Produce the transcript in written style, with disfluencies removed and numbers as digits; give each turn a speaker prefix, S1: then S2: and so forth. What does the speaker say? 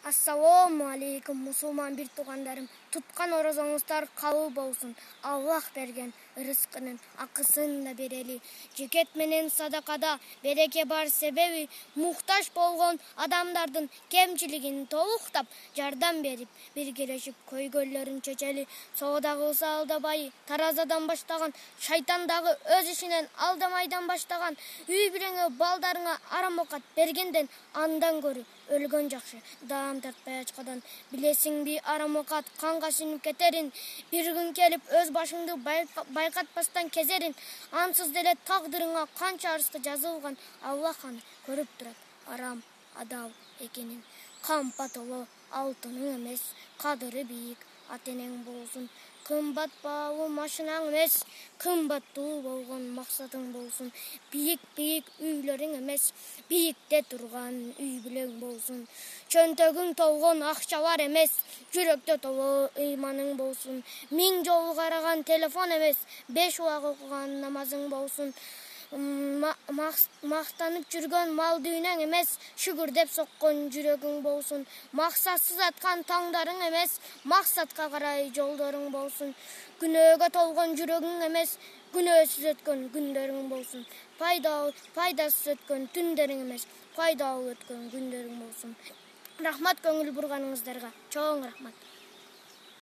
S1: Assalamu alaikum musulman bir tuğanlarım. Tutkan orazanızlar kabul bolsun. Allah bergen rızkının akısını da bereli. Ceket menen sadakada bereke bar sebebi muhtaç bolgon adamlardın kemçiligini toluktap jardan berip birgeleşip köy göllerin çeçeli. Soğudağı saldabay tarazadan başlagan şaytandağı öz işinen aldamaydan başlagan üy bilenge baldarına aramokat bergenden andan görü ölgön jakşı. Dağım tartpay açkadan bilesin bir aramokat kanga sinip keterin. Bir gün kelip öz başыңды bayqatpastan kezerin. Ansız dele taqdırыңa kança arısты жазылған Allah аны көрүp турат. Aram adal ekенин. Кампа толо алтының эмес, кадыры бийик атенең болсун. Кымбат баалуу машинаң эмес, кымбаттуу болгон максатың болсун. Бийик үйлөрүң эмес, бийикте турган үй бүлөң болсун. Чөнтөгүң толгон акчалар эмес, жүрөктө толо ыйманың болсун. 1000 жолу караган телефон эмес, 5 убак окуган намазың болсун. Мактанып жүргөн мал дүйнөң эмес, шүгүр деп соккон жүрөгүң болсун. Максатсыз аткан таңдарың эмес, максатка карай жолдоруң болсун. Күнөөгө толгон жүрөгүң эмес, күнөөсүз өткөн күндөрүң болсун. Пайдасыз өткөн түндөрүң эмес, пайдалуу өткөн күндөрүң болсун. Рахмат көңүл бурганыңыздарга. Чоң рахмат.